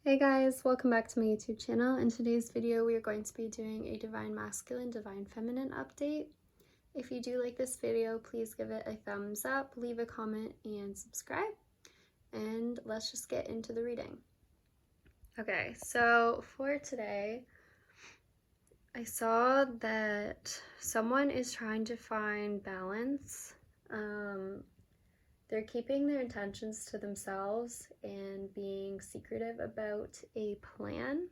Hey guys, welcome back to my YouTube channel. In today's video, we are going to be doing a Divine Masculine, Divine Feminine update. If you do like this video, please give it a thumbs up, leave a comment, and subscribe. And let's just get into the reading. Okay, so for today, I saw that someone is trying to find balance. They're keeping their intentions to themselves and being secretive about a plan.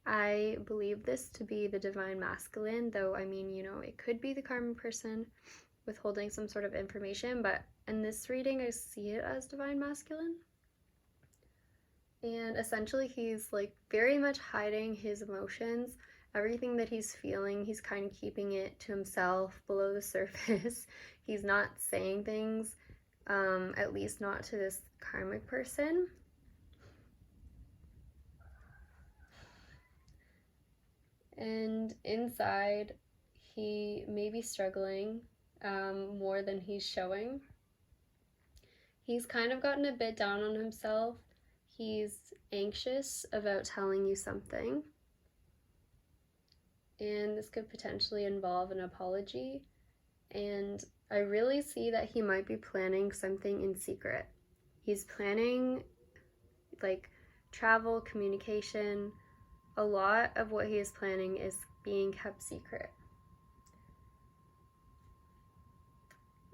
I believe this to be the Divine Masculine, though, I mean, it could be the karmic person withholding some sort of information, but in this reading, I see it as Divine Masculine. And essentially, he's like very much hiding his emotions. Everything that he's feeling, he's kind of keeping it to himself, below the surface. He's not saying things. At least not to this karmic person. And inside, he may be struggling more than he's showing. He's kind of gotten a bit down on himself. He's anxious about telling you something. And this could potentially involve an apology. And I really see that he might be planning something in secret. He's planning like travel, communication. A lot of what he is planning is being kept secret.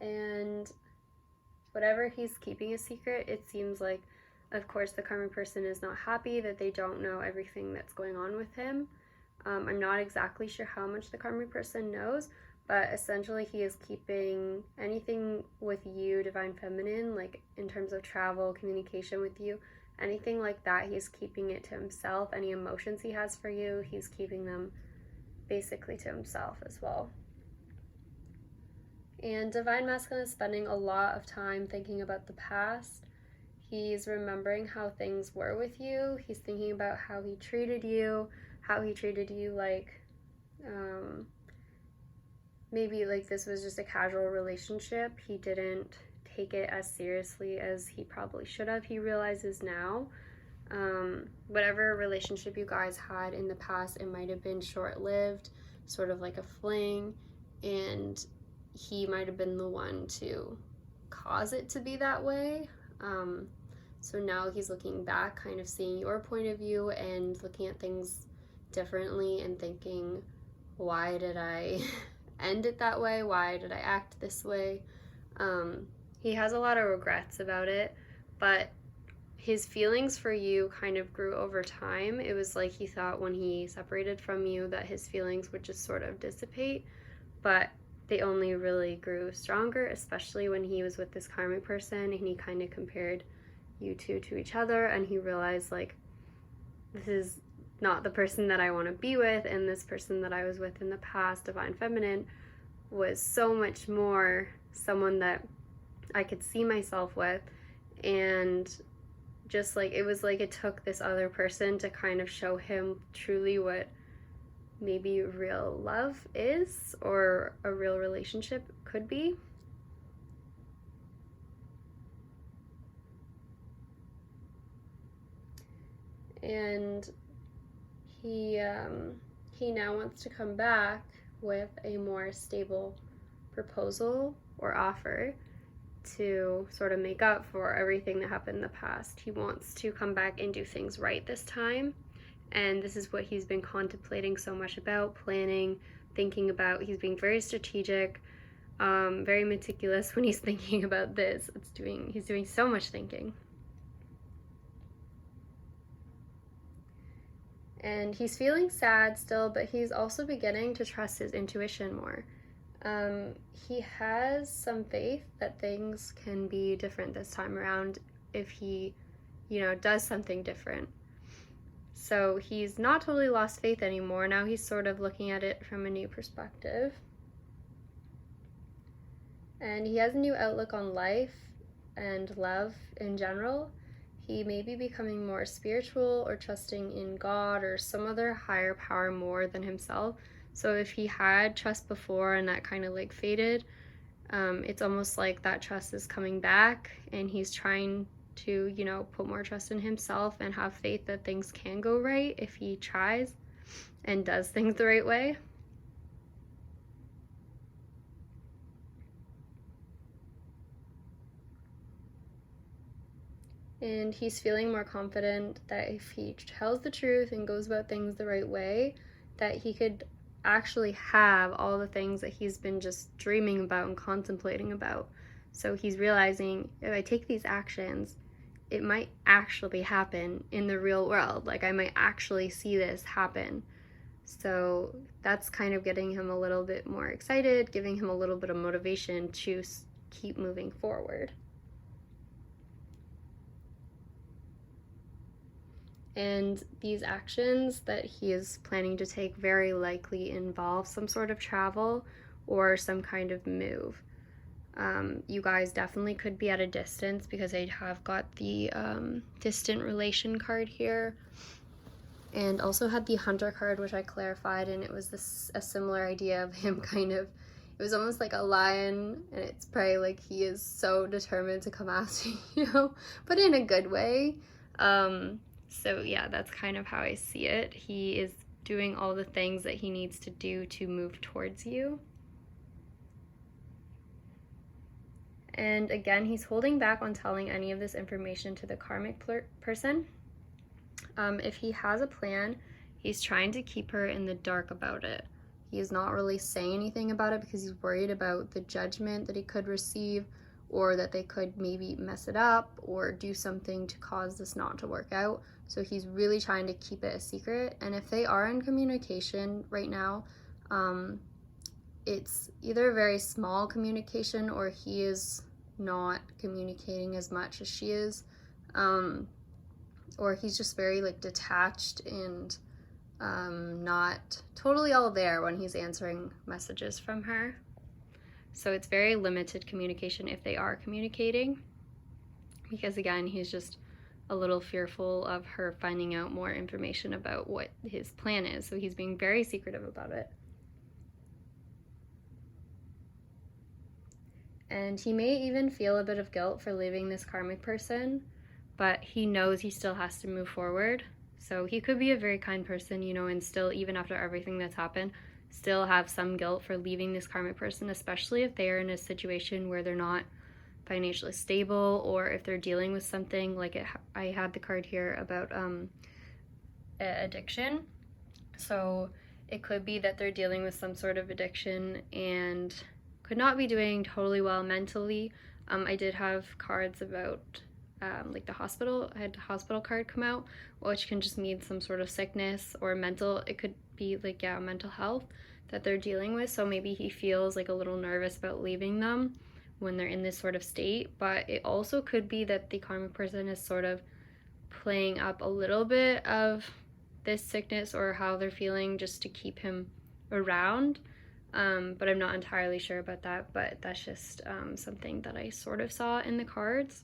And whatever he's keeping a secret, it seems like, of course, the karmic person is not happy that they don't know everything that's going on with him. I'm not exactly sure how much the karmic person knows, but essentially he is keeping anything with you, Divine Feminine, like in terms of travel, communication with you, anything like that, he's keeping it to himself. Any emotions he has for you, he's keeping them basically to himself as well. And Divine Masculine is spending a lot of time thinking about the past. He's remembering how things were with you. He's thinking about how he treated you like, maybe like this was just a casual relationship. He didn't take it as seriously as he probably should have. He realizes now, whatever relationship you guys had in the past, it might have been short-lived, sort of like a fling, and he might have been the one to cause it to be that way. So now he's looking back, kind of seeing your point of view and looking at things differently and thinking, why did I end it that way? Why did I act this way? He has a lot of regrets about it, but his feelings for you kind of grew over time. It was like he thought when he separated from you that his feelings would just sort of dissipate, but they only really grew stronger, especially when he was with this karmic person and he kind of compared you two to each other, and he realized, like, this is not the person that I want to be with, and this person that I was with in the past, Divine Feminine, was so much more someone that I could see myself with. And just like it was like it took this other person to kind of show him truly what maybe real love is, or a real relationship could be. And he now wants to come back with a more stable proposal or offer to sort of make up for everything that happened in the past. He wants to come back and do things right this time, and this is what he's been contemplating so much about, planning, thinking about. He's being very strategic, very meticulous when he's thinking about this. He's doing so much thinking. And he's feeling sad still, but he's also beginning to trust his intuition more. He has some faith that things can be different this time around if he, does something different. So he's not totally lost faith anymore. Now he's sort of looking at it from a new perspective. And he has a new outlook on life and love in general. He may be becoming more spiritual or trusting in God or some other higher power more than himself. So if he had trust before and that kind of like faded, it's almost like that trust is coming back, and he's trying to, you know, put more trust in himself and have faith that things can go right if he tries and does things the right way. And he's feeling more confident that if he tells the truth and goes about things the right way, that he could actually have all the things that he's been just dreaming about and contemplating about. So he's realizing, if I take these actions, it might actually happen in the real world. Like, I might actually see this happen. So that's kind of getting him a little bit more excited, giving him a little bit of motivation to keep moving forward. And these actions that he is planning to take very likely involve some sort of travel or some kind of move. You guys definitely could be at a distance, because I have got the distant relation card here, and also had the hunter card, which I clarified, and it was a similar idea of him kind of, it was almost like a lion, and it's probably like he is so determined to come after you, but in a good way. So yeah, that's kind of how I see it. He is doing all the things that he needs to do to move towards you. And again, he's holding back on telling any of this information to the karmic person. If he has a plan, he's trying to keep her in the dark about it. He is not really saying anything about it because he's worried about the judgment that he could receive, or that they could maybe mess it up or do something to cause this not to work out. So he's really trying to keep it a secret. And if they are in communication right now, it's either a very small communication, or he is not communicating as much as she is, or he's just very like detached and not totally all there when he's answering messages from her. So it's very limited communication if they are communicating, because again, he's just a little fearful of her finding out more information about what his plan is. So he's being very secretive about it. And he may even feel a bit of guilt for leaving this karmic person, but he knows he still has to move forward. So he could be a very kind person, you know, and still, even after everything that's happened, still have some guilt for leaving this karmic person, especially if they are in a situation where they're not financially stable, or if they're dealing with something like I had the card here about addiction. So it could be that they're dealing with some sort of addiction and could not be doing totally well mentally. I did have cards about like the hospital. I had a hospital card come out, which can just mean some sort of sickness or mental. It could be like, yeah, mental health that they're dealing with. So maybe he feels like a little nervous about leaving them when they're in this sort of state. But it also could be that the karmic person is sort of playing up a little bit of this sickness or how they're feeling just to keep him around. But I'm not entirely sure about that, but that's just something that I sort of saw in the cards.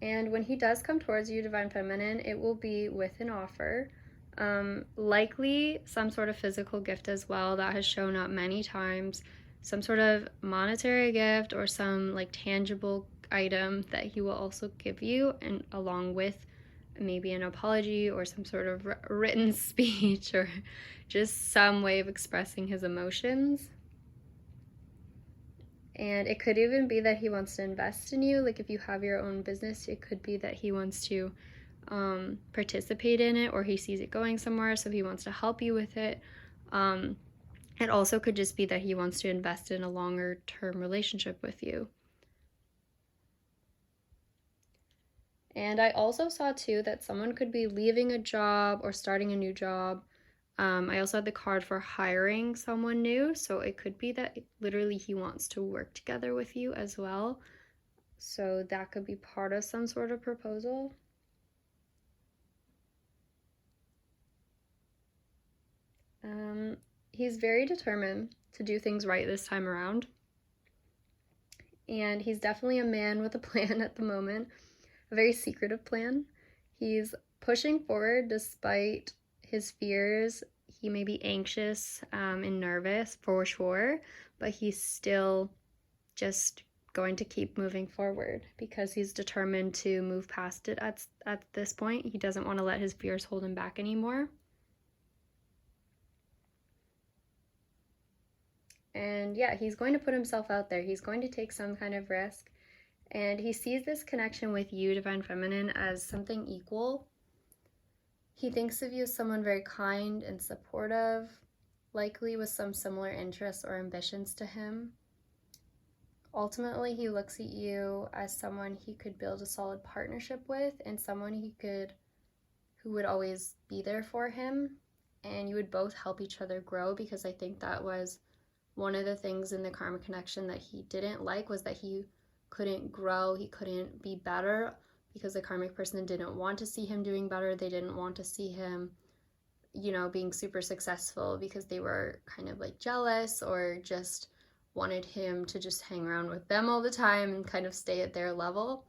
And when he does come towards you, Divine Feminine, it will be with an offer. Likely some sort of physical gift as well that has shown up many times. Some sort of monetary gift or some like tangible item that he will also give you, and along with maybe an apology or some sort of written speech or just some way of expressing his emotions. And it could even be that he wants to invest in you. Like if you have your own business, it could be that he wants to participate in it, or he sees it going somewhere, so he wants to help you with it. It also could just be that he wants to invest in a longer term relationship with you. And I also saw too that someone could be leaving a job or starting a new job. I also had the card for hiring someone new, so it could be that literally he wants to work together with you as well. So that could be part of some sort of proposal. He's very determined to do things right this time around. And he's definitely a man with a plan at the moment, a very secretive plan. He's pushing forward despite his fears. He may be anxious and nervous for sure, but he's still just going to keep moving forward because he's determined to move past it at this point. He doesn't want to let his fears hold him back anymore. And yeah, he's going to put himself out there. He's going to take some kind of risk. And he sees this connection with you, Divine Feminine, as something equal. He thinks of you as someone very kind and supportive, likely with some similar interests or ambitions to him. Ultimately, he looks at you as someone he could build a solid partnership with and someone who would always be there for him. And you would both help each other grow, because I think that was one of the things in the karmic connection that he didn't like, was that he couldn't grow, he couldn't be better, because the karmic person didn't want to see him doing better. They didn't want to see him, you know, being super successful, because they were kind of like jealous or just wanted him to just hang around with them all the time and kind of stay at their level.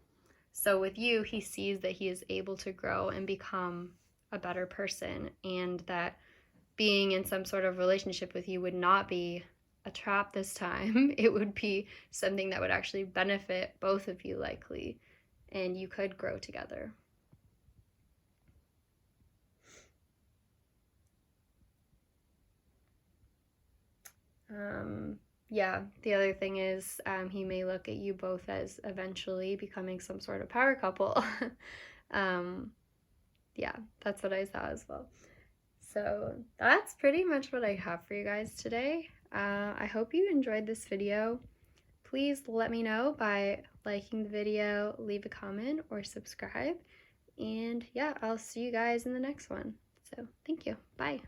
So with you, he sees that he is able to grow and become a better person, and that being in some sort of relationship with you would not be a trap this time. It would be something that would actually benefit both of you, likely, and you could grow together. Yeah, the other thing is he may look at you both as eventually becoming some sort of power couple. Yeah, that's what I saw as well. So that's pretty much what I have for you guys today. I hope you enjoyed this video. Please let me know by liking the video, leave a comment, or subscribe. And yeah, I'll see you guys in the next one. So thank you. Bye.